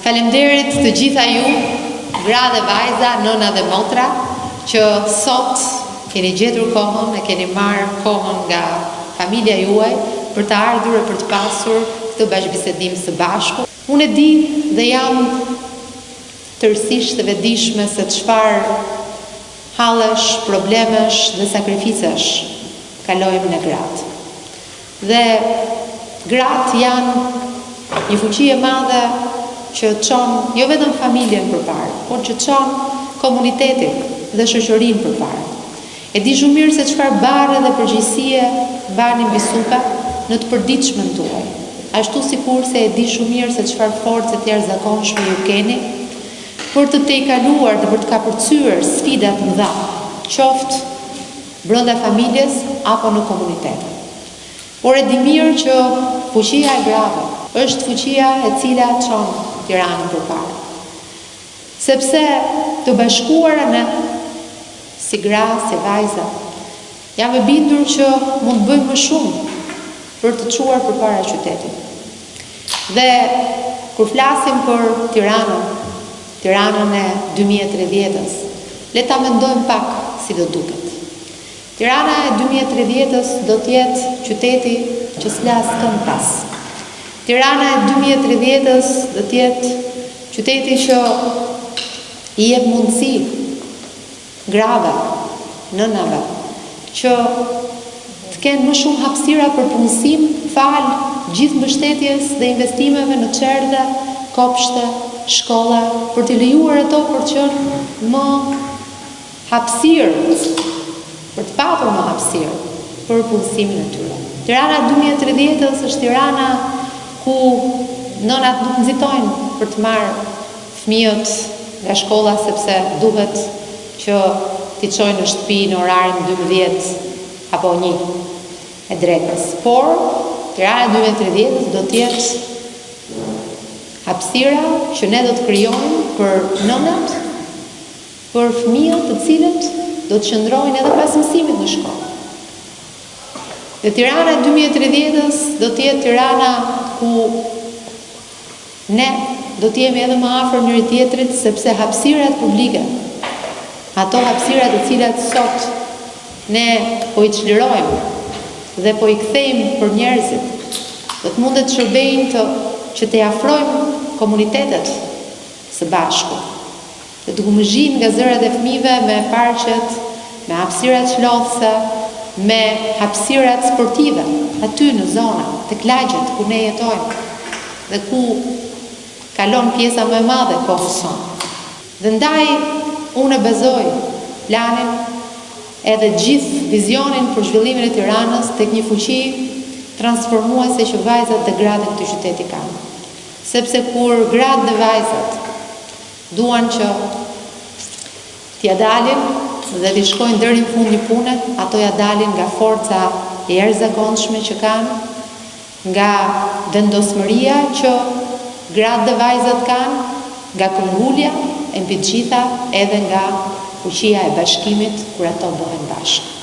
Faleminderit të gjitha ju, gra dhe vajza, nëna dhe motra, që sot keni gjetur kohën, e keni marrë kohën nga familja juaj për të ardhur e për të pasur këtë bashkëbisedim së bashku. Unë e di dhe jam tërësisht të vetëdijshme se çfarë hallesh, problemesh dhe sakrificesh kalojmë në gratë. Dhe gratë janë një fuqi e madhe që çon jo vetëm familjen përpara, por që çon komunitetin dhe shoqërinë përpara. E di shumë mirë se çfarë barre dhe përgjegjësie bani mbi supa në të përditshmën tuaj. Ashtu sikur se e di shumë mirë se çfarë force të jashtëzakonshme ju keni për të tejkaluar dhe për të kapërcyer sfidat mëdha, qoftë brenda familjes apo në komunitet. Por e di mirë që fuqia e grave është fuqia e cila çon Tiranën përpara. Sepse të bashkuara ne, si gra, si vajza, jam e bindur që mund të bëjmë më shumë për të çuar përpara qytetit. Dhe kur flasim për Tiranën e 2030-s, le ta mendojmë pak si do duket. Tirana e 2030-s do të jetë qyteti që s'las kënd pas. Tirana e 2030-s do të jetë qyteti që i jep mundësi grave, nënave, që të kenë më shumë hapësira për punësim falë gjithë mbështetjes dhe investimeve në çerdhe, kopshte, shkolla, për të lejuar ato për të qenë më hapësirë, për të patur më hapësirë për punësimin e tyre. Tirana 2030-s është Tirana ku nënat nuk nxitojnë për të marrë fëmijët nga shkolla sepse duhet që t'i çojnë në shtëpi në orarin 12 apo 1 e drekës. Por Tirana 2030 do të jetë hapësira që ne do të krijojmë për nënat, për fëmijët të cilët do të qëndrojnë edhe pas mësimit në shkollë. Dhe Tirana 2030-s do të jetë Tirana ku ne do të jemi edhe më afër njëri tjetrit sepse hapësirat publike, ato hapësirat të cilat sot ne po i çlirojmë dhe po i kthejmë për njerëzit, do të mundet të shërbejnë që të afrojmë komunitetet së bashku. Dhe të gumëzhin nga zërat e fëmijëve me parqet, me hapësirat çlodhëse, me hapësirat sportive, aty në zona, tek lagjet ku ne jetojmë dhe ku kalon pjesa më e madhe kohës sonë. Dhe ndaj unë e bazoj planin edhe gjithë vizionin për zhvillimin e Tiranës tek një fuqi transformuese që vajzat dhe gratë në këtë qyteti kanë. Sepse kur gratë dhe vajzat duan që t'ja dalin dhe t'i shkojnë deri në fund një pune, ato ja dalin nga forca e jashtëzakonshme që kanë, nga vendosmëria që gratë dhe vajzat kanë, nga këmbgulja e mbi të gjitha edhe nga fuqia e bashkimit kur ato bëhen bashkë.